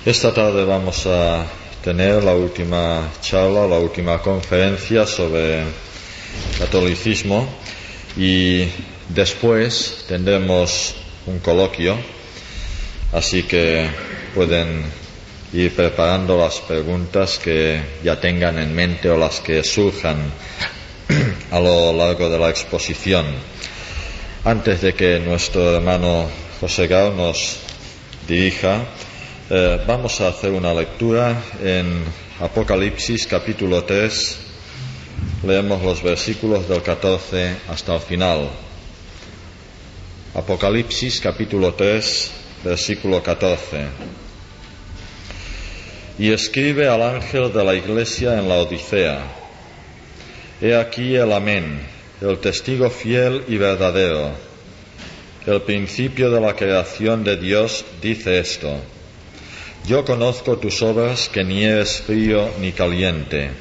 Esta tarde vamos a tener la última charla, la última conferencia sobre catolicismo y después tendremos un coloquio, así que pueden ir preparando las preguntas que ya tengan en mente o las que surjan a lo largo de la exposición. Antes de que nuestro hermano José Gao nos dirija, vamos a hacer una lectura en Apocalipsis capítulo 3. Leemos los versículos del 14 hasta el final. Apocalipsis capítulo 3, versículo 14. Y escribe al ángel de la iglesia en la Odisea: He aquí el Amén, el testigo fiel y verdadero. El principio de la creación de Dios dice esto: Yo conozco tus obras, que ni eres frío ni caliente.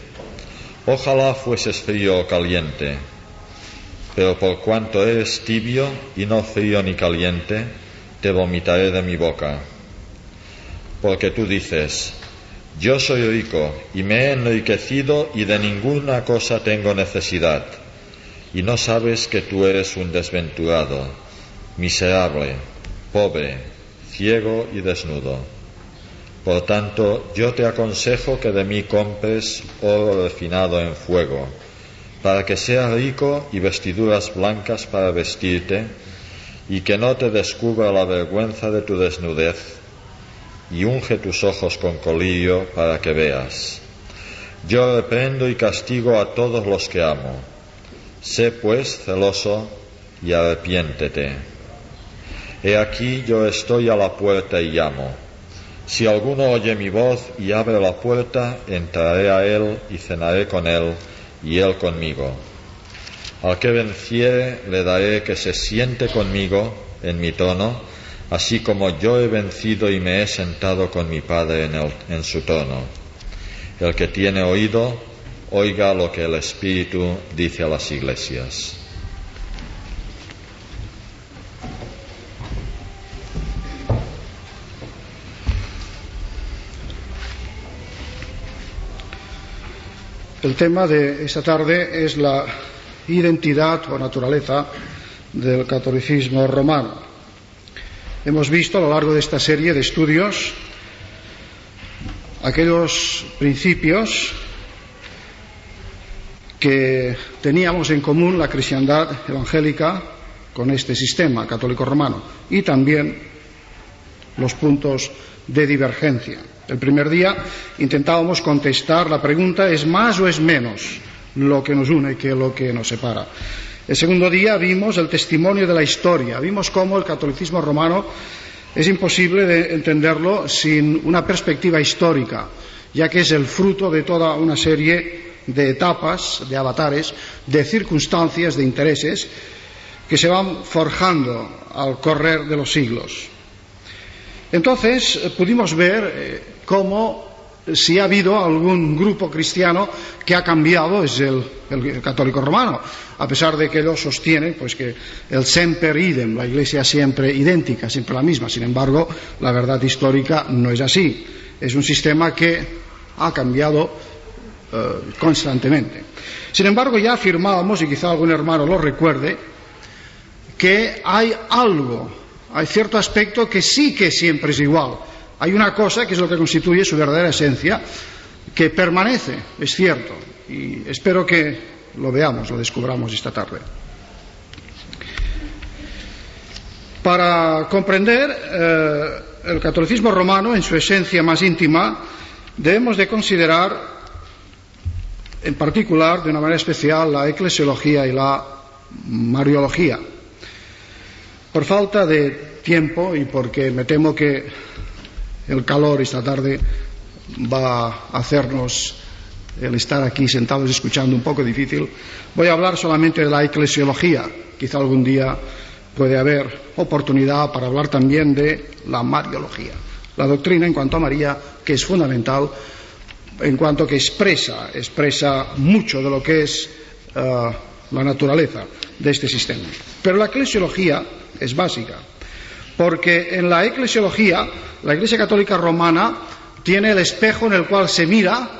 Ojalá fueses frío o caliente. Pero por cuanto eres tibio y no frío ni caliente, te vomitaré de mi boca. Porque tú dices: Yo soy rico y me he enriquecido y de ninguna cosa tengo necesidad. Y no sabes que tú eres un desventurado, miserable, pobre, ciego y desnudo. Por tanto, yo te aconsejo que de mí compres oro refinado en fuego, para que seas rico, y vestiduras blancas para vestirte, y que no te descubra la vergüenza de tu desnudez, y unge tus ojos con colirio para que veas. Yo reprendo y castigo a todos los que amo. Sé pues celoso y arrepiéntete. He aquí yo estoy a la puerta y llamo. Si alguno oye mi voz y abre la puerta, entraré a él y cenaré con él y él conmigo. Al que venciere le daré que se siente conmigo en mi trono, así como yo he vencido y me he sentado con mi Padre en su trono. El que tiene oído, oiga lo que el Espíritu dice a las iglesias. El tema de esta tarde es la identidad o naturaleza del catolicismo romano. Hemos visto a lo largo de esta serie de estudios aquellos principios que teníamos en común la cristiandad evangélica con este sistema católico romano, y también los puntos de divergencia. El primer día intentábamos contestar la pregunta: ¿es más o es menos lo que nos une que lo que nos separa? El segundo día vimos el testimonio de la historia, vimos cómo el catolicismo romano es imposible de entenderlo sin una perspectiva histórica, ya que es el fruto de toda una serie de etapas, de avatares, de circunstancias, de intereses que se van forjando al correr de los siglos. Entonces pudimos ver cómo, si ha habido algún grupo cristiano que ha cambiado, es el católico romano, a pesar de que ellos sostienen pues que el semper idem, la Iglesia siempre idéntica, siempre la misma. Sin embargo, la verdad histórica no es así. Es un sistema que ha cambiado constantemente. Sin embargo, ya afirmábamos, y quizá algún hermano lo recuerde, que hay cierto aspecto que sí que siempre es igual. Hay una cosa que es lo que constituye su verdadera esencia, que permanece, es cierto, y espero que lo veamos, lo descubramos esta tarde. Para comprender el catolicismo romano en su esencia más íntima, debemos de considerar en particular, de una manera especial, la eclesiología y la mariología. Por falta de tiempo, y porque me temo que el calor esta tarde va a hacernos el estar aquí sentados escuchando un poco difícil, voy a hablar solamente de la eclesiología. Quizá algún día puede haber oportunidad para hablar también de la mariología, la doctrina en cuanto a María, que es fundamental en cuanto que expresa mucho de lo que es la naturaleza de este sistema. Pero la eclesiología es básica, porque en la eclesiología la Iglesia Católica Romana tiene el espejo en el cual se mira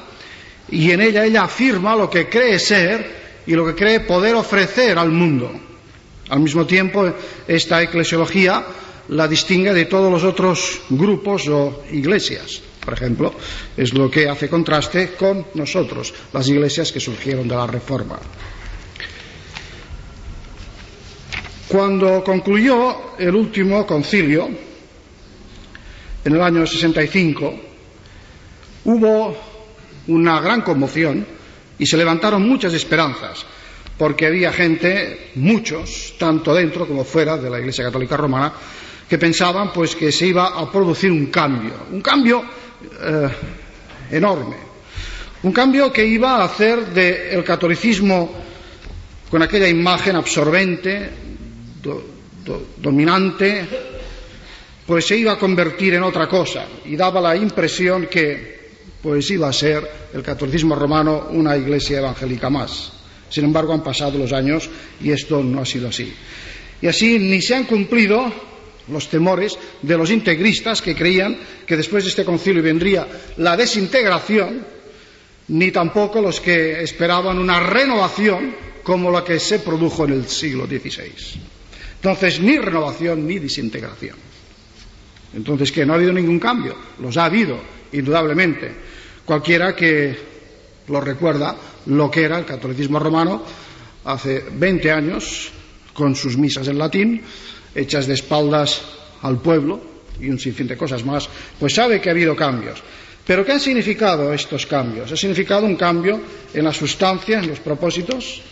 y en ella afirma lo que cree ser y lo que cree poder ofrecer al mundo. Al mismo tiempo, esta eclesiología la distingue de todos los otros grupos o iglesias. Por ejemplo, es lo que hace contraste con nosotros, las iglesias que surgieron de la Reforma. Cuando concluyó el último concilio, en el año 65, hubo una gran conmoción y se levantaron muchas esperanzas, porque había gente, muchos, tanto dentro como fuera de la Iglesia Católica Romana, que pensaban pues que se iba a producir un cambio enorme, un cambio que iba a hacer del catolicismo, con aquella imagen absorbente, dominante, pues se iba a convertir en otra cosa, y daba la impresión que pues iba a ser el catolicismo romano una iglesia evangélica más. Sin embargo, han pasado los años y esto no ha sido así. Y así ni se han cumplido los temores de los integristas, que creían que después de este concilio vendría la desintegración, ni tampoco los que esperaban una renovación como la que se produjo en el siglo XVI. Entonces, ni renovación ni desintegración. Entonces, ¿qué? ¿No ha habido ningún cambio? Los ha habido, indudablemente. Cualquiera que lo recuerda lo que era el catolicismo romano hace 20 años, con sus misas en latín, hechas de espaldas al pueblo y un sinfín de cosas más, pues sabe que ha habido cambios. ¿Pero qué han significado estos cambios? ¿Ha significado un cambio en la sustancia, en los propósitos?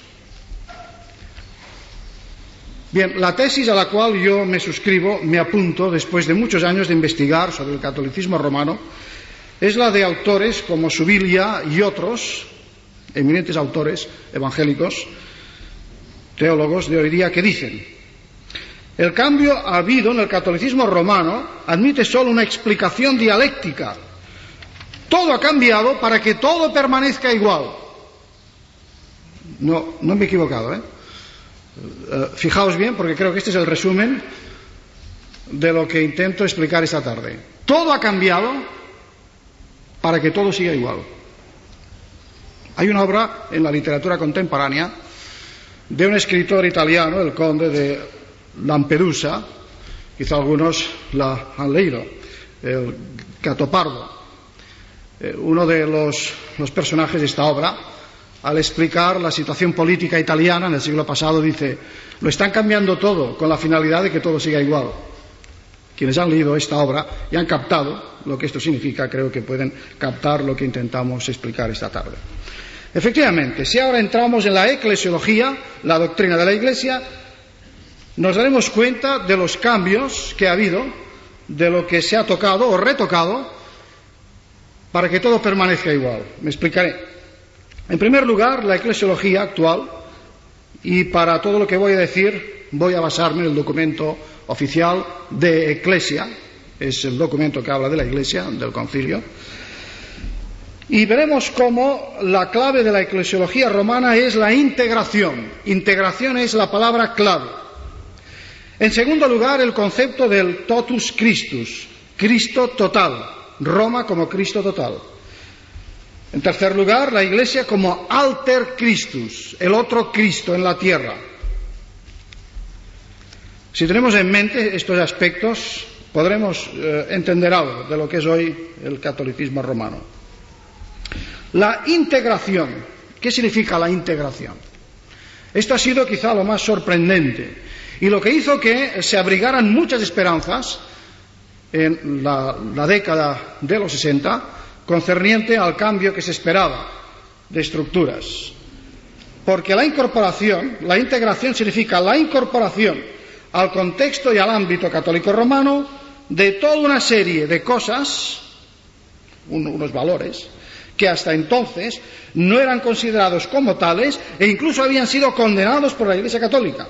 Bien, la tesis a la cual yo me suscribo, me apunto, después de muchos años de investigar sobre el catolicismo romano, es la de autores como Subilia y otros eminentes autores evangélicos, teólogos de hoy día, que dicen: el cambio habido en el catolicismo romano admite solo una explicación dialéctica. Todo ha cambiado para que todo permanezca igual. No me he equivocado, ¿eh? Fijaos bien, porque creo que este es el resumen de lo que intento explicar esta tarde. Todo ha cambiado para que todo siga igual. Hay una obra en la literatura contemporánea de un escritor italiano, el conde de Lampedusa, quizá algunos la han leído, el Gattopardo. Uno de los personajes de esta obra, al explicar la situación política italiana en el siglo pasado, dice: lo están cambiando todo con la finalidad de que todo siga igual. Quienes han leído esta obra y han captado lo que esto significa, creo que pueden captar lo que intentamos explicar esta tarde. Efectivamente, si ahora entramos en la eclesiología, la doctrina de la Iglesia, nos daremos cuenta de los cambios que ha habido, de lo que se ha tocado o retocado para que todo permanezca igual. Me explicaré. En primer lugar, la eclesiología actual, y para todo lo que voy a decir voy a basarme en el documento oficial de Eclesia, es el documento que habla de la Iglesia, del concilio, y veremos cómo la clave de la eclesiología romana es la integración. Integración es la palabra clave. En segundo lugar, el concepto del totus Christus, Cristo total, Roma como Cristo total. En tercer lugar, la Iglesia como alter Christus, el otro Cristo en la tierra. Si tenemos en mente estos aspectos, podremos entender algo de lo que es hoy el catolicismo romano. La integración. ¿Qué significa la integración? Esto ha sido quizá lo más sorprendente y lo que hizo que se abrigaran muchas esperanzas en la década de los 60 concerniente al cambio que se esperaba de estructuras. Porque la integración significa la incorporación al contexto y al ámbito católico romano de toda una serie de cosas, unos valores, que hasta entonces no eran considerados como tales e incluso habían sido condenados por la Iglesia Católica.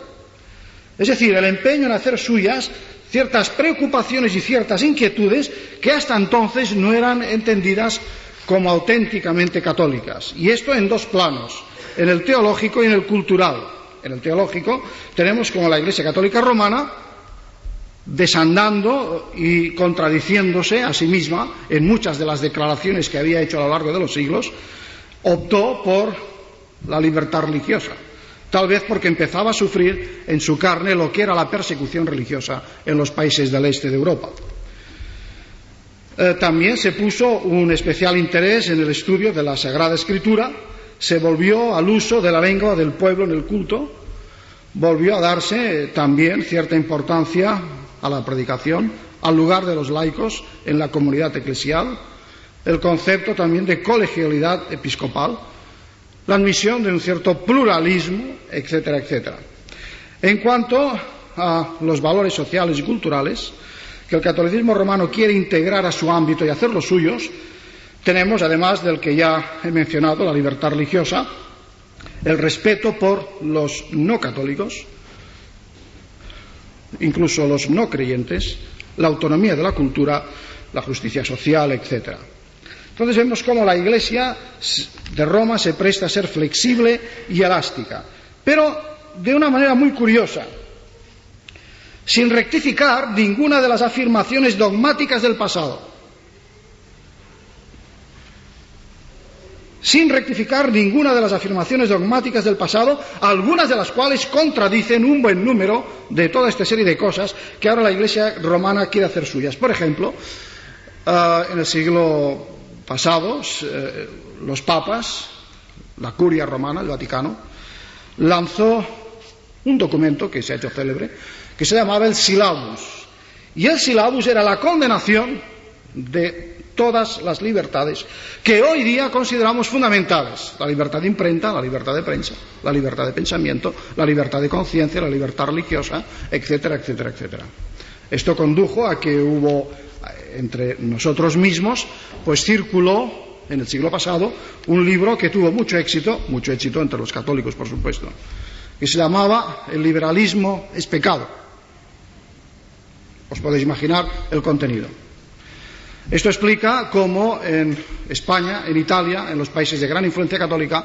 Es decir, el empeño en hacer suyas ciertas preocupaciones y ciertas inquietudes que hasta entonces no eran entendidas como auténticamente católicas. Y esto en dos planos, en el teológico y en el cultural. En el teológico tenemos como la Iglesia Católica Romana desandando y contradiciéndose a sí misma en muchas de las declaraciones que había hecho a lo largo de los siglos, optó por la libertad religiosa, tal vez porque empezaba a sufrir en su carne lo que era la persecución religiosa en los países del este de Europa. También se puso un especial interés en el estudio de la Sagrada Escritura, se volvió al uso de la lengua del pueblo en el culto, volvió a darse también cierta importancia a la predicación, al lugar de los laicos en la comunidad eclesial, el concepto también de colegialidad episcopal, la admisión de un cierto pluralismo, etcétera, etcétera. En cuanto a los valores sociales y culturales que el catolicismo romano quiere integrar a su ámbito y hacerlos suyos, tenemos, además del que ya he mencionado, la libertad religiosa, el respeto por los no católicos, incluso los no creyentes, la autonomía de la cultura, la justicia social, etcétera. Entonces vemos cómo la Iglesia de Roma se presta a ser flexible y elástica, pero de una manera muy curiosa, sin rectificar ninguna de las afirmaciones dogmáticas del pasado. Sin rectificar ninguna de las afirmaciones dogmáticas del pasado, algunas de las cuales contradicen un buen número de toda esta serie de cosas que ahora la Iglesia romana quiere hacer suyas. Por ejemplo, en el siglo pasado, los papas, la curia romana, el Vaticano, lanzó un documento que se ha hecho célebre, que se llamaba el Syllabus. Y el Syllabus era la condenación de todas las libertades que hoy día consideramos fundamentales: la libertad de imprenta, la libertad de prensa, la libertad de pensamiento, la libertad de conciencia, la libertad religiosa, etcétera, etcétera, etcétera. Esto condujo a que hubo entre nosotros mismos, pues circuló en el siglo pasado un libro que tuvo mucho éxito entre los católicos, por supuesto, que se llamaba El liberalismo es pecado. Os podéis imaginar el contenido. Esto explica cómo en España, en Italia, en los países de gran influencia católica,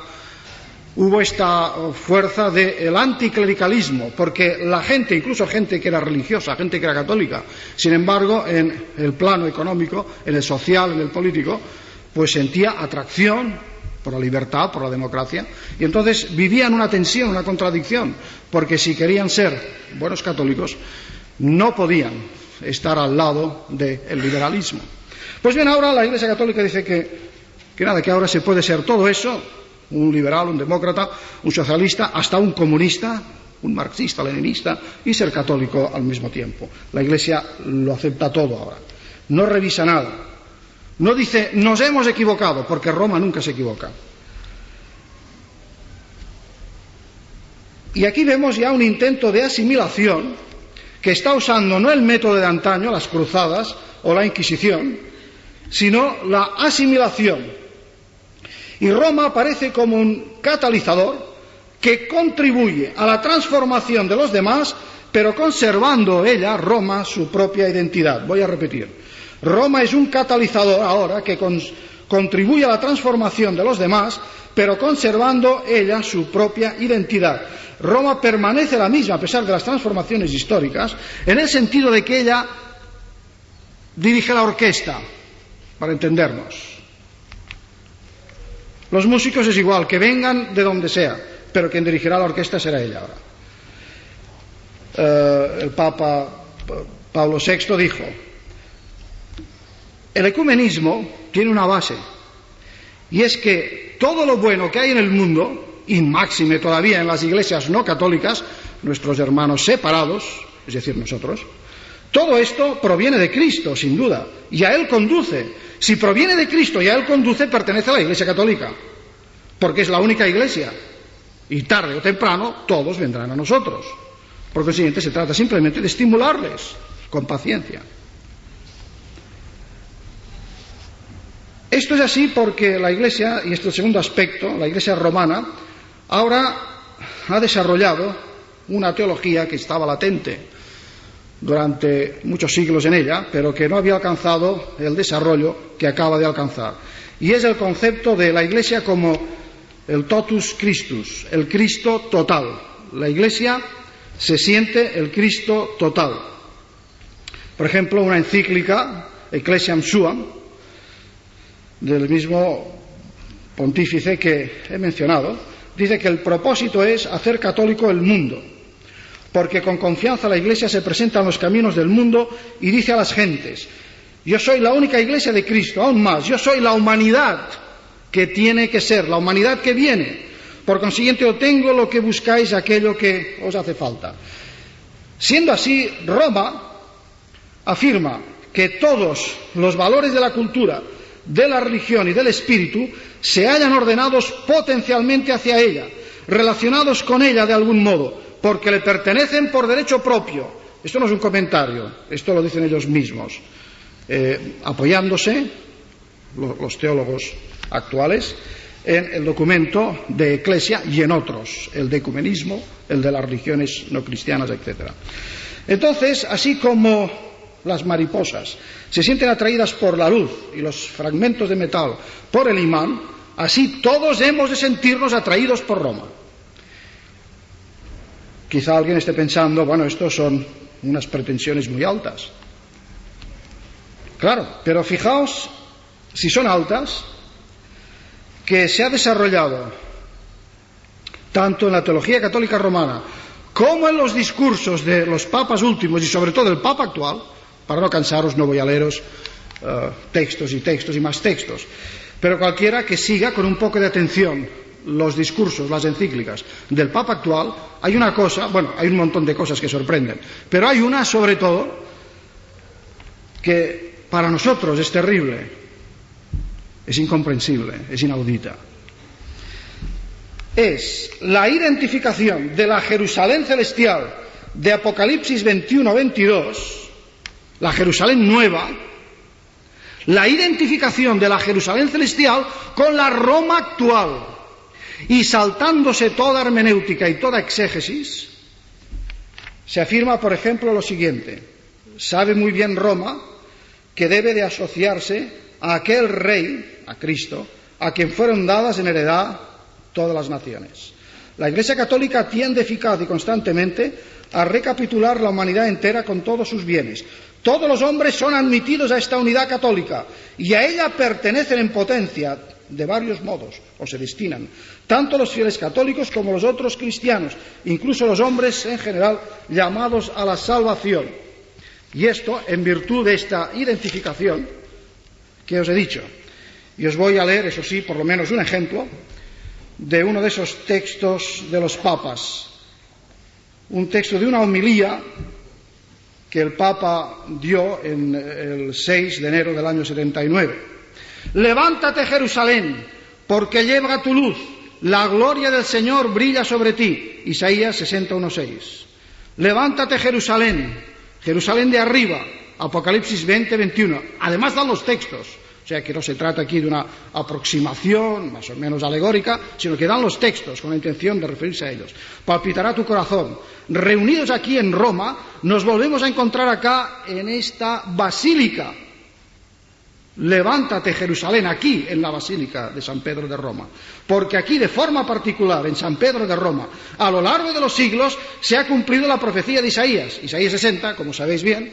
hubo esta fuerza del anticlericalismo, porque la gente, incluso gente que era religiosa, gente que era católica, sin embargo, en el plano económico, en el social, en el político, pues sentía atracción por la libertad, por la democracia, y entonces vivían una tensión, una contradicción, porque si querían ser buenos católicos, no podían estar al lado del liberalismo. Pues bien, ahora la Iglesia Católica dice que ahora se puede ser todo eso: un liberal, un demócrata, un socialista, hasta un comunista, un marxista, leninista, y ser católico al mismo tiempo. La Iglesia lo acepta todo ahora, no revisa nada, no dice nos hemos equivocado, porque Roma nunca se equivoca. Y aquí vemos ya un intento de asimilación que está usando no el método de antaño, las cruzadas o la Inquisición, sino la asimilación. Y Roma aparece como un catalizador que contribuye a la transformación de los demás, pero conservando ella, Roma, su propia identidad. Voy a repetir. Roma es un catalizador ahora que contribuye a la transformación de los demás, pero conservando ella su propia identidad. Roma permanece la misma a pesar de las transformaciones históricas, en el sentido de que ella dirige la orquesta, para entendernos. Los músicos es igual, que vengan de donde sea, pero quien dirigirá la orquesta será ella ahora. El Papa Pablo VI dijo: el ecumenismo tiene una base, y es que todo lo bueno que hay en el mundo, y máxime todavía en las iglesias no católicas, nuestros hermanos separados, es decir, nosotros, todo esto proviene de Cristo, sin duda, y a Él conduce. Si proviene de Cristo y a Él conduce, pertenece a la Iglesia Católica, porque es la única Iglesia, y tarde o temprano todos vendrán a nosotros. Por consiguiente, se trata simplemente de estimularles con paciencia. Esto es así porque la Iglesia, y este es el segundo aspecto, la Iglesia romana, ahora ha desarrollado una teología que estaba latente durante muchos siglos en ella, pero que no había alcanzado el desarrollo que acaba de alcanzar. Y es el concepto de la Iglesia como el totus Christus, el Cristo total. La Iglesia se siente el Cristo total. Por ejemplo, una encíclica, Ecclesiam Suam, del mismo pontífice que he mencionado, dice que el propósito es hacer católico el mundo, porque con confianza la Iglesia se presenta en los caminos del mundo y dice a las gentes: yo soy la única Iglesia de Cristo, aún más, yo soy la humanidad que tiene que ser, la humanidad que viene. Por consiguiente, yo tengo lo que buscáis, aquello que os hace falta. Siendo así, Roma afirma que todos los valores de la cultura, de la religión y del espíritu se hallan ordenados potencialmente hacia ella, relacionados con ella de algún modo, porque le pertenecen por derecho propio. Esto no es un comentario, esto lo dicen ellos mismos, apoyándose, los teólogos actuales, en el documento de Eclesia y en otros, el de ecumenismo, el de las religiones no cristianas, etc. Entonces, así como las mariposas se sienten atraídas por la luz y los fragmentos de metal por el imán, así todos hemos de sentirnos atraídos por Roma. Quizá alguien esté pensando, bueno, estos son unas pretensiones muy altas. Claro, pero fijaos, si son altas, que se ha desarrollado tanto en la teología católica romana como en los discursos de los papas últimos y sobre todo del papa actual. Para no cansaros, no voy a leeros textos y textos y más textos, pero cualquiera que siga con un poco de atención los discursos, las encíclicas del papa actual, hay una cosa, bueno, hay un montón de cosas que sorprenden, pero hay una sobre todo que para nosotros es terrible, es incomprensible, es inaudita. Es la identificación de la Jerusalén celestial de Apocalipsis 21-22, la Jerusalén nueva, la identificación de la Jerusalén celestial con la Roma actual, y saltándose toda hermenéutica y toda exégesis, se afirma, por ejemplo, lo siguiente: sabe muy bien Roma que debe de asociarse a aquel rey, a Cristo, a quien fueron dadas en heredad todas las naciones. La Iglesia Católica tiende eficaz y constantemente a recapitular la humanidad entera con todos sus bienes. Todos los hombres son admitidos a esta unidad católica y a ella pertenecen en potencia de varios modos, o se destinan, tanto los fieles católicos como los otros cristianos, incluso los hombres en general llamados a la salvación. Y esto en virtud de esta identificación que os he dicho. Y os voy a leer, eso sí, por lo menos un ejemplo de uno de esos textos de los papas, un texto de una homilía que el Papa dio en el 6 de enero del año 79. Levántate, Jerusalén, porque llega tu luz, la gloria del Señor brilla sobre ti. Isaías 61:6. Levántate, Jerusalén, Jerusalén de arriba, Apocalipsis 20-21. Además dan los textos, o sea que no se trata aquí de una aproximación más o menos alegórica, sino que dan los textos con la intención de referirse a ellos. Palpitará tu corazón. Reunidos aquí en Roma, nos volvemos a encontrar acá en esta basílica. Levántate, Jerusalén, aquí en la basílica de San Pedro de Roma, porque aquí de forma particular en San Pedro de Roma, a lo largo de los siglos, se ha cumplido la profecía de Isaías. Isaías 60, como sabéis bien,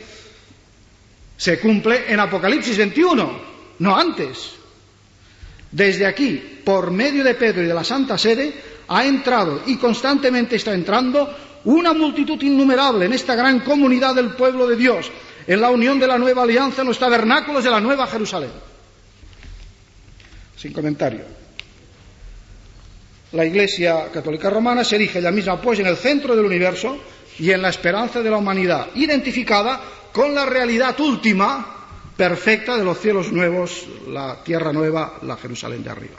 se cumple en Apocalipsis 21. No antes. Desde aquí, por medio de Pedro y de la Santa Sede, ha entrado y constantemente está entrando una multitud innumerable en esta gran comunidad del pueblo de Dios, en la unión de la nueva alianza, en los tabernáculos de la nueva Jerusalén. Sin comentario. La Iglesia Católica Romana se erige ella misma, pues, en el centro del universo y en la esperanza de la humanidad, identificada con la realidad última perfecta de los cielos nuevos, la tierra nueva, la Jerusalén de arriba.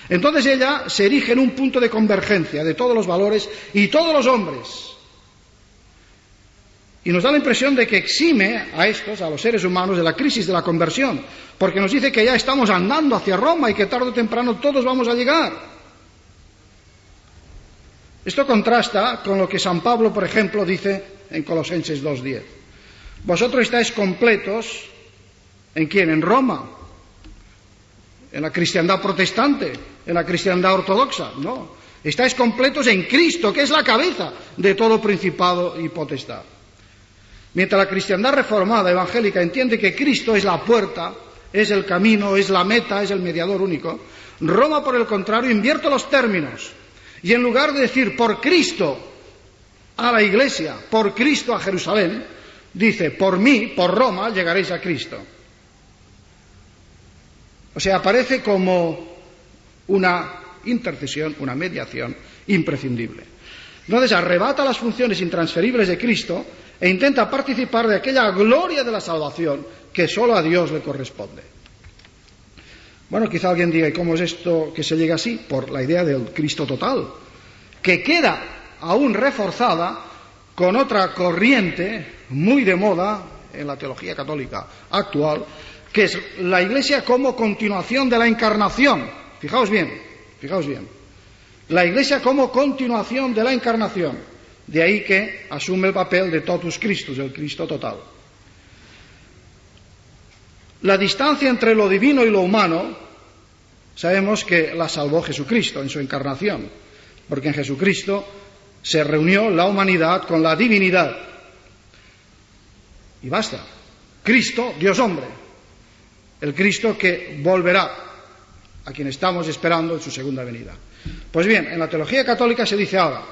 Entonces ella se erige en un punto de convergencia de todos los valores y todos los hombres. Y nos da la impresión de que exime a estos, a los seres humanos, de la crisis de la conversión, porque nos dice que ya estamos andando hacia Roma y que tarde o temprano todos vamos a llegar. Esto contrasta con lo que San Pablo, por ejemplo, dice en Colosenses 2:10. Vosotros estáis completos, ¿en quién? En Roma, en la cristiandad protestante, en la cristiandad ortodoxa. No, estáis completos en Cristo, que es la cabeza de todo principado y potestad. Mientras la cristiandad reformada, evangélica, entiende que Cristo es la puerta, es el camino, es la meta, es el mediador único, Roma, por el contrario, invierte los términos. Y en lugar de decir por Cristo a la Iglesia, por Cristo a Jerusalén, dice por mí, por Roma, llegaréis a Cristo. O sea, aparece como una intercesión, una mediación imprescindible. Entonces arrebata las funciones intransferibles de Cristo e intenta participar de aquella gloria de la salvación que solo a Dios le corresponde. Bueno, quizá alguien diga, ¿y cómo es esto que se llega así? Por la idea del Cristo total, que queda aún reforzada con otra corriente muy de moda en la teología católica actual, que es la Iglesia como continuación de la encarnación. Fijaos bien. La Iglesia como continuación de la encarnación. De ahí que asume el papel de totus Christus, el Cristo total. La distancia entre lo divino y lo humano, sabemos que la salvó Jesucristo en su encarnación, porque en Jesucristo se reunió la humanidad con la divinidad. Y basta. Cristo, Dios hombre. El Cristo que volverá, a quien estamos esperando en su segunda venida. Pues bien, en la teología católica se dice ahora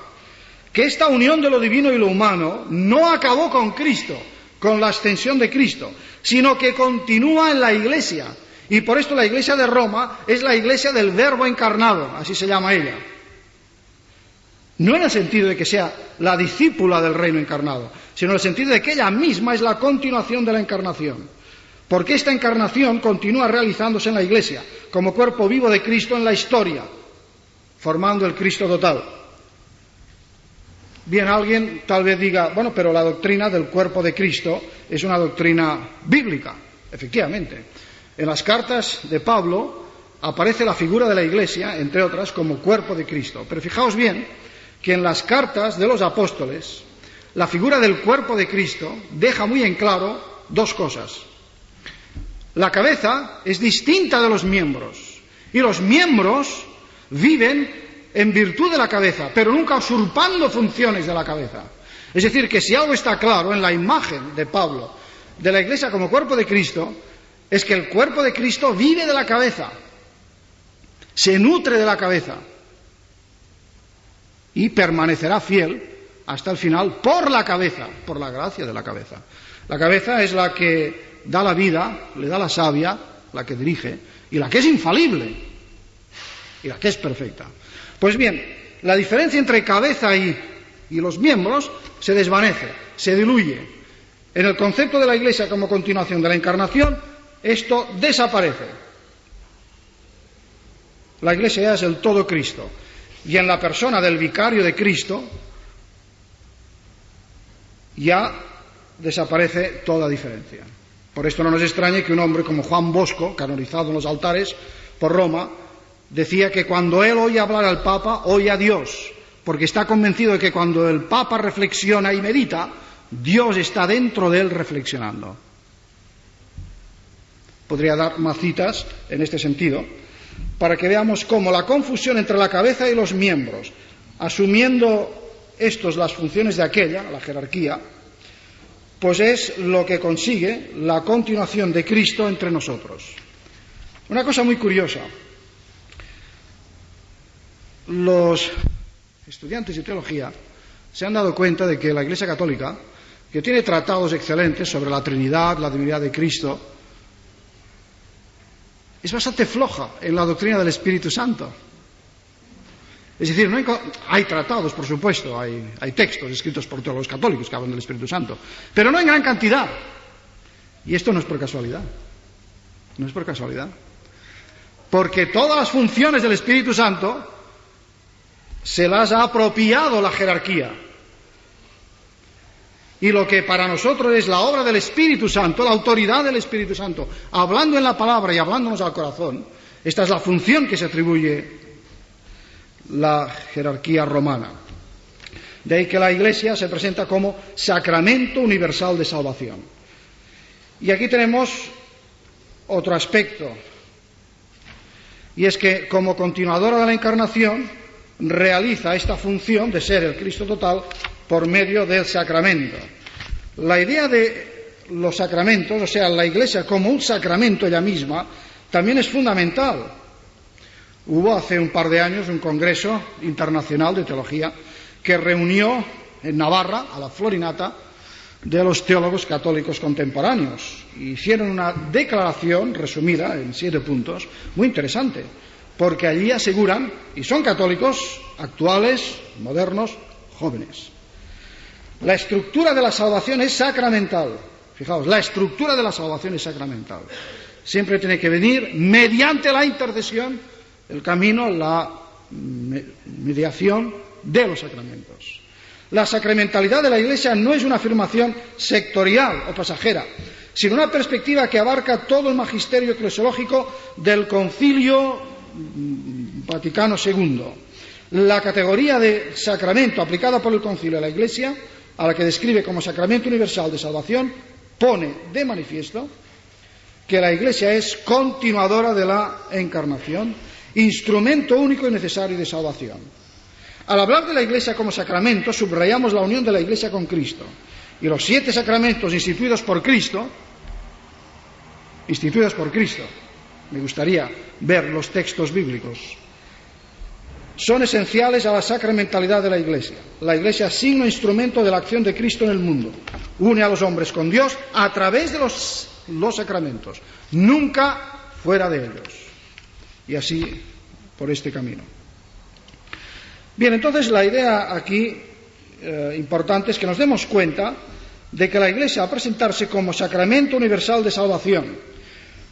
que esta unión de lo divino y lo humano no acabó con Cristo, con la ascensión de Cristo, sino que continúa en la Iglesia. Y por esto la Iglesia de Roma es la Iglesia del Verbo encarnado, así se llama ella. No en el sentido de que sea la discípula del reino encarnado, sino en el sentido de que ella misma es la continuación de la encarnación. Porque esta encarnación continúa realizándose en la Iglesia, como cuerpo vivo de Cristo en la historia, formando el Cristo total. Bien, alguien tal vez diga, bueno, pero la doctrina del cuerpo de Cristo es una doctrina bíblica. Efectivamente, en las cartas de Pablo aparece la figura de la Iglesia, entre otras, como cuerpo de Cristo. Pero fijaos bien que en las cartas de los apóstoles, la figura del cuerpo de Cristo deja muy en claro dos cosas. La cabeza es distinta de los miembros, y los miembros viven en virtud de la cabeza, pero nunca usurpando funciones de la cabeza. Es decir, que si algo está claro en la imagen de Pablo de la Iglesia como cuerpo de Cristo, es que el cuerpo de Cristo vive de la cabeza, se nutre de la cabeza y permanecerá fiel hasta el final por la cabeza, por la gracia de la cabeza. La cabeza es la que da la vida, le da la savia, la que dirige, y la que es infalible, y la que es perfecta. Pues bien, la diferencia entre cabeza y los miembros se desvanece, se diluye. En el concepto de la Iglesia como continuación de la encarnación, esto desaparece. La Iglesia ya es el todo Cristo, y en la persona del vicario de Cristo ya desaparece toda diferencia. Por esto no nos extrañe que un hombre como Juan Bosco, canonizado en los altares por Roma, decía que cuando él oye hablar al Papa, oye a Dios, porque está convencido de que cuando el Papa reflexiona y medita, Dios está dentro de él reflexionando. Podría dar más citas en este sentido, para que veamos cómo la confusión entre la cabeza y los miembros, asumiendo estos las funciones de aquella, la jerarquía, pues es lo que consigue la continuación de Cristo entre nosotros. Una cosa muy curiosa. Los estudiantes de teología se han dado cuenta de que la Iglesia Católica, que tiene tratados excelentes sobre la Trinidad, la divinidad de Cristo, es bastante floja en la doctrina del Espíritu Santo. Es decir, hay tratados, por supuesto, hay textos escritos por teólogos católicos que hablan del Espíritu Santo, pero no en gran cantidad. Y esto no es por casualidad. No es por casualidad. Porque todas las funciones del Espíritu Santo se las ha apropiado la jerarquía. Y lo que para nosotros es la obra del Espíritu Santo, la autoridad del Espíritu Santo, hablando en la palabra y hablándonos al corazón, esta es la función que se atribuye la jerarquía romana. De ahí que la Iglesia se presenta como sacramento universal de salvación. Y aquí tenemos otro aspecto, y es que como continuadora de la encarnación realiza esta función de ser el Cristo total por medio del sacramento. La idea de los sacramentos, o sea, la Iglesia como un sacramento ella misma, también es fundamental. Hubo hace un par de años un congreso internacional de teología que reunió en Navarra, a la Florinata, de los teólogos católicos contemporáneos. Hicieron una declaración resumida en 7 puntos, muy interesante, porque allí aseguran, y son católicos actuales, modernos, jóvenes, la estructura de la salvación es sacramental. Fijaos, la estructura de la salvación es sacramental. Siempre tiene que venir mediante la intercesión, el camino, la mediación de los sacramentos. La sacramentalidad de la Iglesia no es una afirmación sectorial o pasajera, sino una perspectiva que abarca todo el magisterio eclesiológico del Concilio Vaticano II. La categoría de sacramento aplicada por el Concilio a la Iglesia, a la que describe como sacramento universal de salvación, pone de manifiesto que la Iglesia es continuadora de la encarnación, instrumento único y necesario de salvación. Al hablar de la Iglesia como sacramento, subrayamos la unión de la Iglesia con Cristo. Y los 7 sacramentos instituidos por Cristo, me gustaría ver los textos bíblicos, son esenciales a la sacramentalidad de la Iglesia. La Iglesia es signo e instrumento de la acción de Cristo en el mundo. Une a los hombres con Dios a través de los sacramentos, nunca fuera de ellos. Y así, por este camino. Bien, entonces la idea aquí importante es que nos demos cuenta de que la Iglesia, al presentarse como sacramento universal de salvación,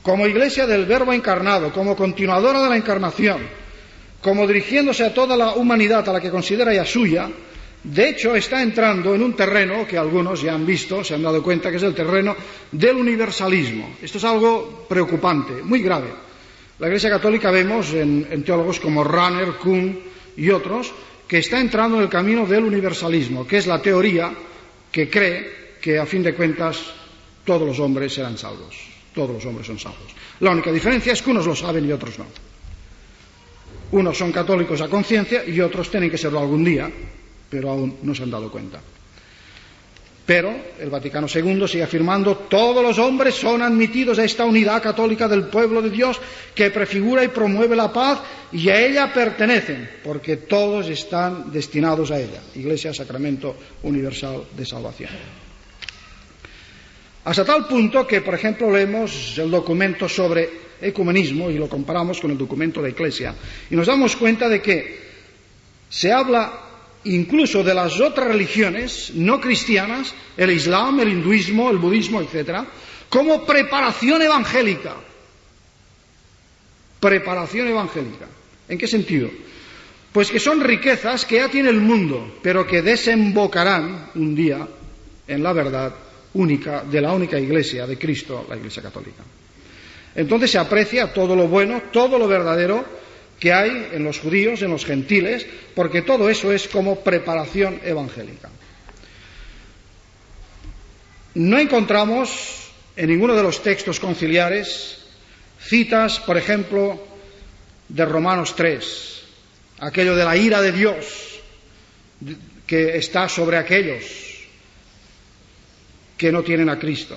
como Iglesia del Verbo encarnado, como continuadora de la encarnación, como dirigiéndose a toda la humanidad a la que considera ya suya, de hecho está entrando en un terreno que algunos ya han visto, se han dado cuenta que es el terreno del universalismo. Esto es algo preocupante, muy grave. La Iglesia Católica vemos en teólogos como Rahner, Kuhn y otros, que está entrando en el camino del universalismo, que es la teoría que cree que a fin de cuentas todos los hombres serán salvos, todos los hombres son salvos. La única diferencia es que unos lo saben y otros no. Unos son católicos a conciencia y otros tienen que serlo algún día, pero aún no se han dado cuenta. Pero el Vaticano II sigue afirmando: todos los hombres son admitidos a esta unidad católica del pueblo de Dios que prefigura y promueve la paz, y a ella pertenecen, porque todos están destinados a ella. Iglesia, sacramento universal de salvación. Hasta tal punto que, por ejemplo, leemos el documento sobre ecumenismo y lo comparamos con el documento de Eclesia y nos damos cuenta de que se habla incluso de las otras religiones no cristianas, el Islam, el hinduismo, el budismo, etc., como preparación evangélica. Preparación evangélica. ¿En qué sentido? Pues que son riquezas que ya tiene el mundo, pero que desembocarán un día en la verdad única de la única Iglesia de Cristo, la Iglesia Católica. Entonces se aprecia todo lo bueno, todo lo verdadero que hay en los judíos, en los gentiles, porque todo eso es como preparación evangélica. No encontramos en ninguno de los textos conciliares citas, por ejemplo, de Romanos 3, aquello de la ira de Dios que está sobre aquellos que no tienen a Cristo.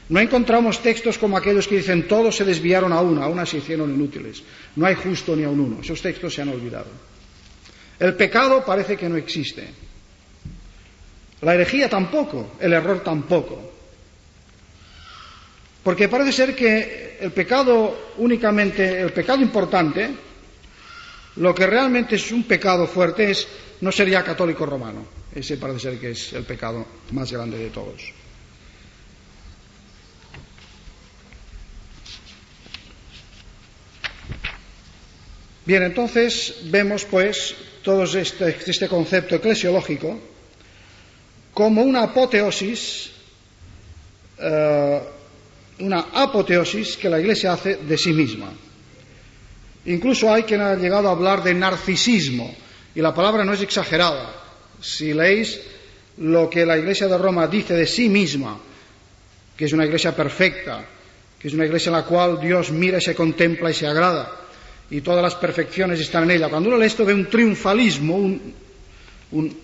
No encontramos textos como aquellos que dicen todos se desviaron a una se hicieron inútiles. No hay justo ni a un uno. Esos textos se han olvidado. El pecado parece que no existe. La herejía tampoco, el error tampoco. Porque parece ser que el pecado únicamente, el pecado importante, lo que realmente es un pecado fuerte no sería católico romano. Ese parece ser que es el pecado más grande de todos. Bien, entonces vemos pues todo este concepto eclesiológico como una apoteosis que la Iglesia hace de sí misma. Incluso hay quien ha llegado a hablar de narcisismo, y la palabra no es exagerada. Si leéis lo que la Iglesia de Roma dice de sí misma, que es una Iglesia perfecta, que es una Iglesia en la cual Dios mira y se contempla y se agrada, y todas las perfecciones están en ella. Cuando uno lee esto ve un triunfalismo, un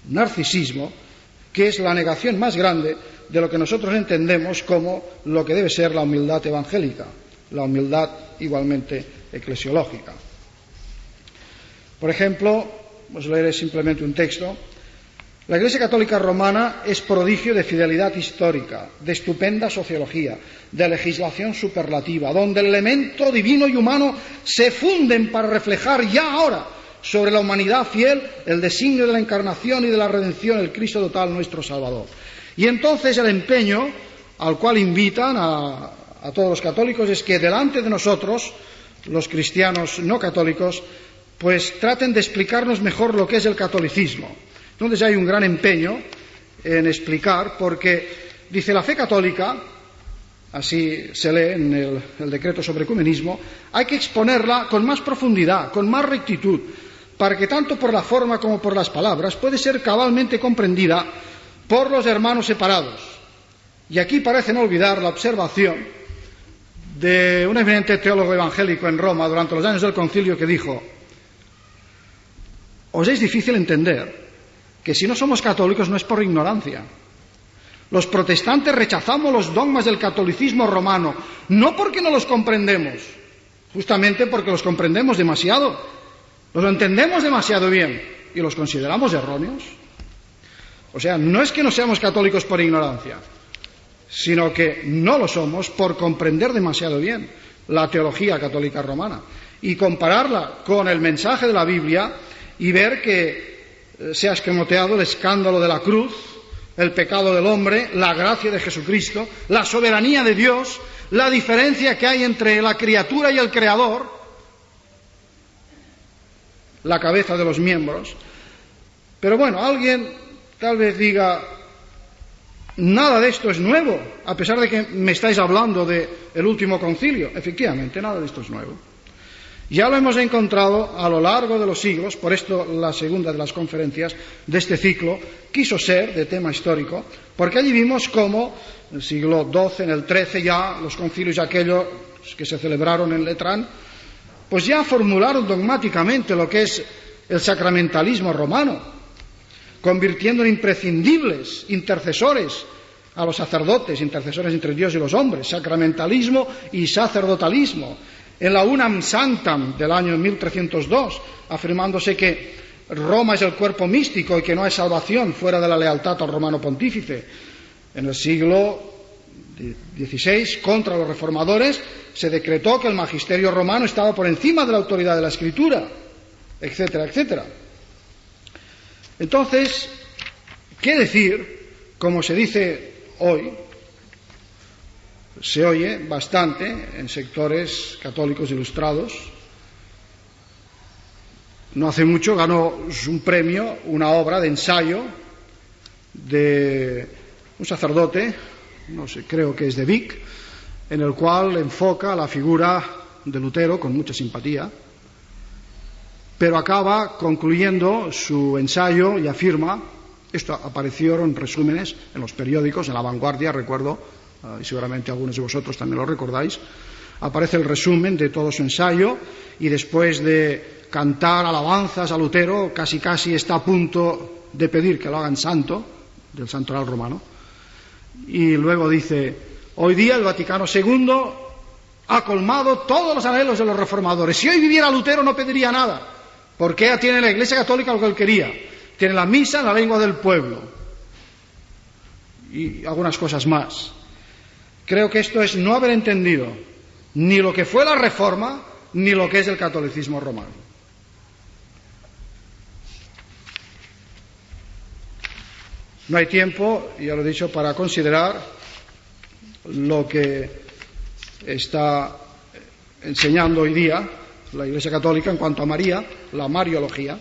narcisismo, que es la negación más grande de lo que nosotros entendemos como lo que debe ser la humildad evangélica, la humildad igualmente eclesiológica. Por ejemplo, os leeré simplemente un texto. La Iglesia Católica Romana es prodigio de fidelidad histórica, de estupenda sociología, de legislación superlativa, donde el elemento divino y humano se funden para reflejar ya ahora sobre la humanidad fiel el designio de la encarnación y de la redención, el Cristo total, nuestro Salvador. Y entonces el empeño al cual invitan a todos los católicos es que delante de nosotros, los cristianos no católicos, pues traten de explicarnos mejor lo que es el catolicismo. Entonces hay un gran empeño en explicar, porque dice la fe católica, así se lee en el decreto sobre ecumenismo, hay que exponerla con más profundidad, con más rectitud, para que tanto por la forma como por las palabras puede ser cabalmente comprendida por los hermanos separados. Y aquí parecen olvidar la observación de un eminente teólogo evangélico en Roma durante los años del concilio que dijo: os es difícil entender que si no somos católicos no es por ignorancia. Los protestantes rechazamos los dogmas del catolicismo romano, no porque no los comprendemos, justamente porque los comprendemos demasiado, los entendemos demasiado bien y los consideramos erróneos. O sea, no es que no seamos católicos por ignorancia, sino que no lo somos por comprender demasiado bien la teología católica romana y compararla con el mensaje de la Biblia y ver que se ha escamoteado el escándalo de la cruz, el pecado del hombre, la gracia de Jesucristo, la soberanía de Dios, la diferencia que hay entre la criatura y el Creador, la cabeza de los miembros. Pero bueno, alguien tal vez diga: nada de esto es nuevo, a pesar de que me estáis hablando del último concilio. Efectivamente, nada de esto es nuevo. Ya lo hemos encontrado a lo largo de los siglos, por esto la segunda de las conferencias de este ciclo quiso ser de tema histórico, porque allí vimos cómo en el siglo XII, en el XIII ya, los concilios aquellos que se celebraron en Letrán, pues ya formularon dogmáticamente lo que es el sacramentalismo romano, convirtiendo en imprescindibles intercesores a los sacerdotes, intercesores entre Dios y los hombres, sacramentalismo y sacerdotalismo. En la Unam Sanctam del año 1302, afirmándose que Roma es el cuerpo místico y que no hay salvación fuera de la lealtad al romano pontífice. En el siglo XVI, contra los reformadores, se decretó que el magisterio romano estaba por encima de la autoridad de la Escritura, etcétera, etcétera. Entonces, ¿qué decir? Como se dice hoy, se oye bastante en sectores católicos ilustrados. No hace mucho ganó un premio, una obra de ensayo de un sacerdote, no sé, creo que es de Vic, en el cual enfoca la figura de Lutero con mucha simpatía, pero acaba concluyendo su ensayo y afirma, esto apareció en resúmenes en los periódicos, en La Vanguardia, recuerdo, y seguramente algunos de vosotros también lo recordáis, aparece el resumen de todo su ensayo, y después de cantar alabanzas a Lutero, casi está a punto de pedir que lo hagan santo, del santoral romano, y luego dice: hoy día el Vaticano II ha colmado todos los anhelos de los reformadores. Si hoy viviera Lutero no pediría nada, porque ya tiene la Iglesia Católica lo que él quería, tiene la misa en la lengua del pueblo y algunas cosas más. Creo que esto es no haber entendido ni lo que fue la Reforma ni lo que es el catolicismo romano. No hay tiempo, ya lo he dicho, para considerar lo que está enseñando hoy día la Iglesia Católica en cuanto a María, la mariología.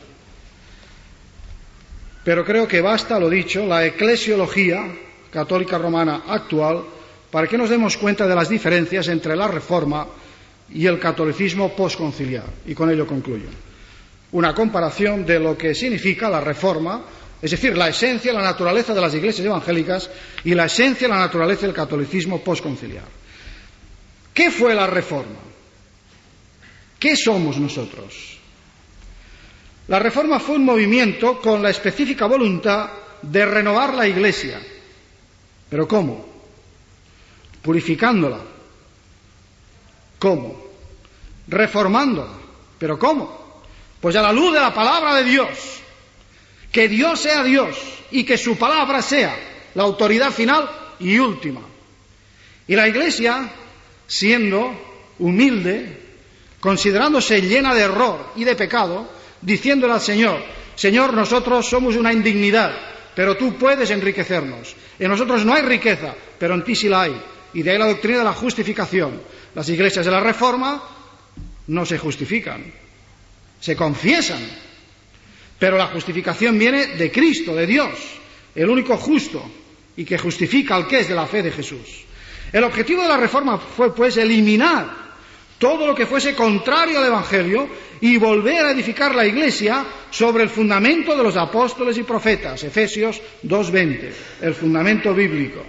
Pero creo que basta, lo dicho, la eclesiología católica romana actual para que nos demos cuenta de las diferencias entre la Reforma y el catolicismo posconciliar. Y con ello concluyo. Una comparación de lo que significa la Reforma, es decir, la esencia, la naturaleza de las iglesias evangélicas y la esencia, la naturaleza del catolicismo posconciliar. ¿Qué fue la Reforma? ¿Qué somos nosotros? La Reforma fue un movimiento con la específica voluntad de renovar la Iglesia. ¿Pero cómo? Purificándola. ¿Cómo? Reformándola. ¿Pero cómo? Pues a la luz de la palabra de Dios. Que Dios sea Dios y que su palabra sea la autoridad final y última. Y la Iglesia, siendo humilde, considerándose llena de error y de pecado, diciéndole al Señor: Señor, nosotros somos una indignidad, pero tú puedes enriquecernos. En nosotros no hay riqueza, pero en ti sí la hay. Y de ahí la doctrina de la justificación. Las iglesias de la Reforma no se justifican, se confiesan. Pero la justificación viene de Cristo, de Dios, el único justo y que justifica al que es de la fe de Jesús. El objetivo de la Reforma fue, pues, eliminar todo lo que fuese contrario al Evangelio y volver a edificar la Iglesia sobre el fundamento de los apóstoles y profetas. Efesios 2:20, el fundamento bíblico.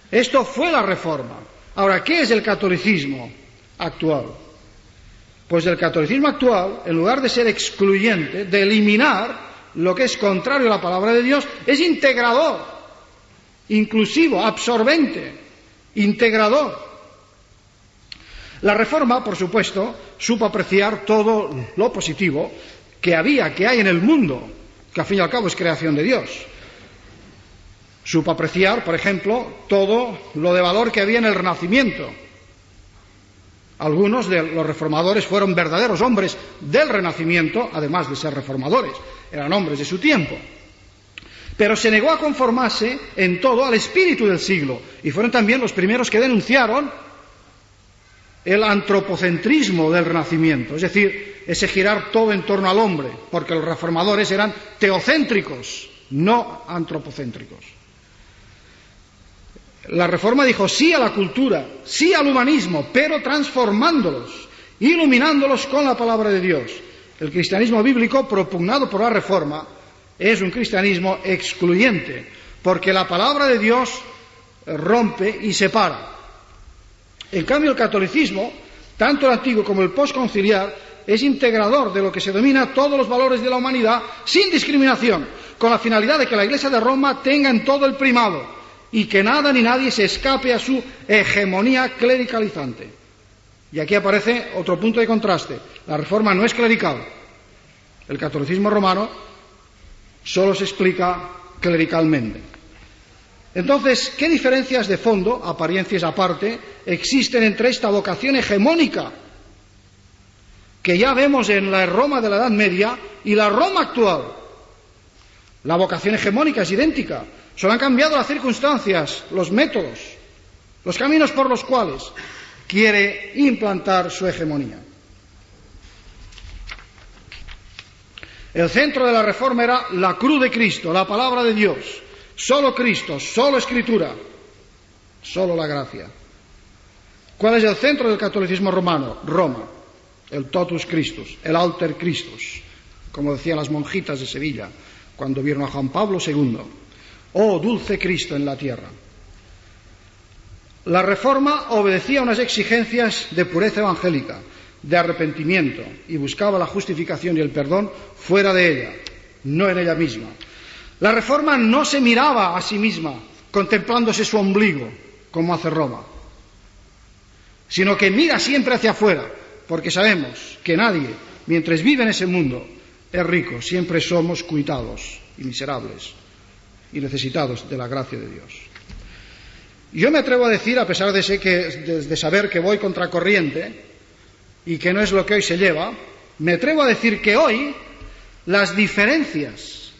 Esto fue la Reforma. Ahora, ¿qué es el catolicismo actual? Pues el catolicismo actual, en lugar de ser excluyente, de eliminar lo que es contrario a la palabra de Dios, es integrador, inclusivo, absorbente, integrador. La Reforma, por supuesto, supo apreciar todo lo positivo que hay en el mundo, que al fin y al cabo es creación de Dios. Supo apreciar, por ejemplo, todo lo de valor que había en el Renacimiento. Algunos de los reformadores fueron verdaderos hombres del Renacimiento, además de ser reformadores, eran hombres de su tiempo. Pero se negó a conformarse en todo al espíritu del siglo, y fueron también los primeros que denunciaron el antropocentrismo del Renacimiento, es decir, ese girar todo en torno al hombre, porque los reformadores eran teocéntricos, no antropocéntricos. La Reforma dijo sí a la cultura, sí al humanismo, pero transformándolos, iluminándolos con la palabra de Dios. El cristianismo bíblico propugnado por la Reforma es un cristianismo excluyente, porque la palabra de Dios rompe y separa. En cambio, el catolicismo, tanto el antiguo como el postconciliar, es integrador de lo que se denomina todos los valores de la humanidad, sin discriminación, con la finalidad de que la Iglesia de Roma tenga en todo el primado y que nada ni nadie se escape a su hegemonía clericalizante. Y aquí aparece otro punto de contraste. La Reforma no es clerical. El catolicismo romano solo se explica clericalmente. Entonces, ¿qué diferencias de fondo, apariencias aparte, existen entre esta vocación hegemónica que ya vemos en la Roma de la Edad Media y la Roma actual? La vocación hegemónica es idéntica, solo han cambiado las circunstancias, los métodos, los caminos por los cuales quiere implantar su hegemonía. El centro de la Reforma era la cruz de Cristo, la palabra de Dios, solo Cristo, solo Escritura, solo la gracia. ¿Cuál es el centro del catolicismo romano? Roma, el totus Christus, el alter Christus, como decían las monjitas de Sevilla cuando vieron a Juan Pablo II. Oh, dulce Cristo en la tierra. La Reforma obedecía a unas exigencias de pureza evangélica, de arrepentimiento, y buscaba la justificación y el perdón fuera de ella, no en ella misma. La Reforma no se miraba a sí misma, contemplándose su ombligo, como hace Roma, sino que mira siempre hacia afuera, porque sabemos que nadie, mientras vive en ese mundo, es rico. Siempre somos cuitados y miserables y necesitados de la gracia de Dios. Yo me atrevo a decir, a pesar de saber que voy contracorriente y que no es lo que hoy se lleva, me atrevo a decir que hoy las diferencias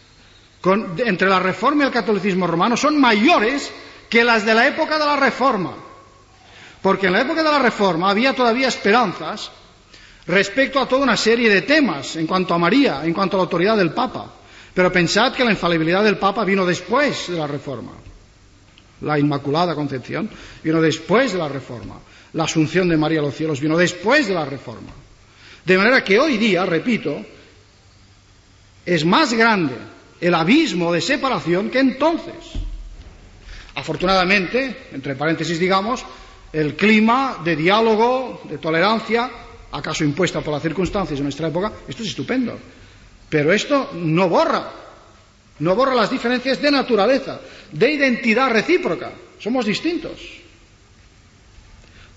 entre la Reforma y el catolicismo romano son mayores que las de la época de la Reforma. Porque en la época de la Reforma había todavía esperanzas respecto a toda una serie de temas en cuanto a María, en cuanto a la autoridad del Papa. Pero pensad que la infalibilidad del Papa vino después de la Reforma. La Inmaculada Concepción vino después de la Reforma. La Asunción de María a los cielos vino después de la Reforma. De manera que hoy día, repito, es más grande el abismo de separación que entonces. Afortunadamente, entre paréntesis digamos, el clima de diálogo, de tolerancia, acaso impuesta por las circunstancias de nuestra época, esto es estupendo. Pero esto no borra No borra las diferencias de naturaleza, de identidad recíproca. Somos distintos.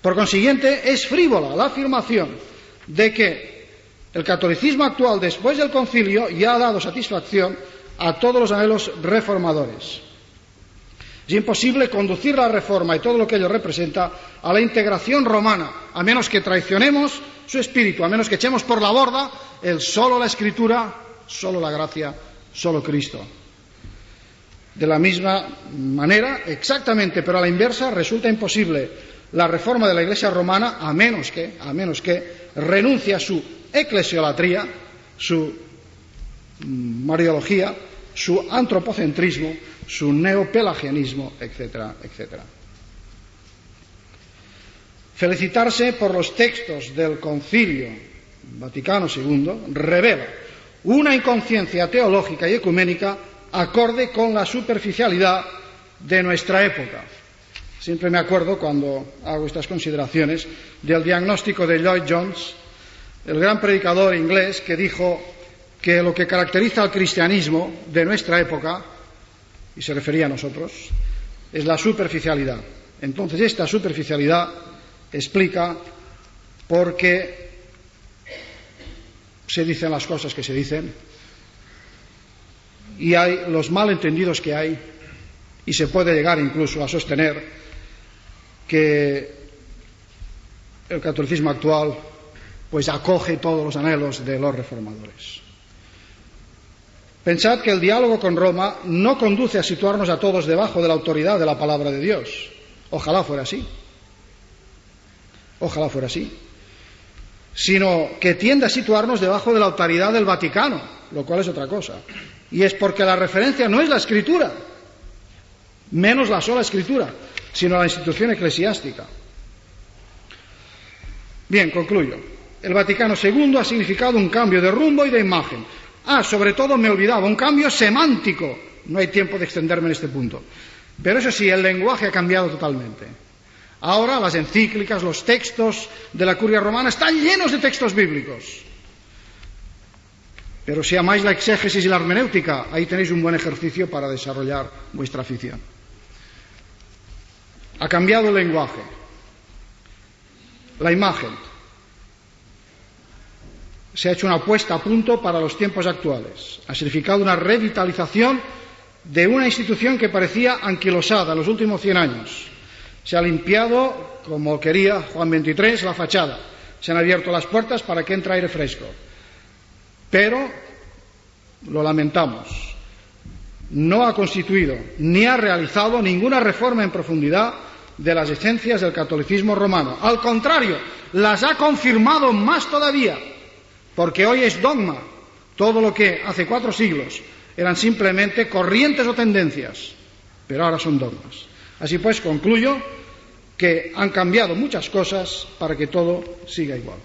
Por consiguiente, es frívola la afirmación de que el catolicismo actual, después del concilio, ya ha dado satisfacción a todos los anhelos reformadores. Es imposible conducir la reforma y todo lo que ello representa a la integración romana, a menos que traicionemos su espíritu, a menos que echemos por la borda el solo la Escritura, solo la gracia, solo Cristo. De la misma manera, exactamente, pero a la inversa, resulta imposible la reforma de la Iglesia romana a menos que renuncie a su eclesiolatría, su mariología, su antropocentrismo, su neopelagianismo, etcétera, etcétera. Felicitarse por los textos del Concilio Vaticano II revela una inconsciencia teológica y ecuménica acorde con la superficialidad de nuestra época. Siempre me acuerdo, cuando hago estas consideraciones, del diagnóstico de Lloyd Jones, el gran predicador inglés, que dijo que lo que caracteriza al cristianismo de nuestra época, y se refería a nosotros, es la superficialidad. Entonces, esta superficialidad explica por qué se dicen las cosas que se dicen, y hay los malentendidos que hay, y se puede llegar incluso a sostener que el catolicismo actual pues acoge todos los anhelos de los reformadores. Pensad que el diálogo con Roma no conduce a situarnos a todos debajo de la autoridad de la palabra de Dios. Ojalá fuera así. Ojalá fuera así. Sino que tiende a situarnos debajo de la autoridad del Vaticano, lo cual es otra cosa. Y es porque la referencia no es la Escritura, menos la sola Escritura, sino la institución eclesiástica. Bien, concluyo. El Vaticano II ha significado un cambio de rumbo y de imagen. Sobre todo me olvidaba, un cambio semántico. No hay tiempo de extenderme en este punto. Pero eso sí, el lenguaje ha cambiado totalmente. Ahora las encíclicas, los textos de la Curia Romana están llenos de textos bíblicos. Pero si amáis la exégesis y la hermenéutica, ahí tenéis un buen ejercicio para desarrollar vuestra afición. Ha cambiado el lenguaje, la imagen. Se ha hecho una puesta a punto para los tiempos actuales. Ha significado una revitalización de una institución que parecía anquilosada en los últimos 100 años. Se ha limpiado, como quería Juan XXIII, la fachada. Se han abierto las puertas para que entre aire fresco. Pero, lo lamentamos, no ha constituido ni ha realizado ninguna reforma en profundidad de las esencias del catolicismo romano. Al contrario, las ha confirmado más todavía, porque hoy es dogma todo lo que hace 4 siglos eran simplemente corrientes o tendencias, pero ahora son dogmas. Así pues, concluyo que han cambiado muchas cosas para que todo siga igual.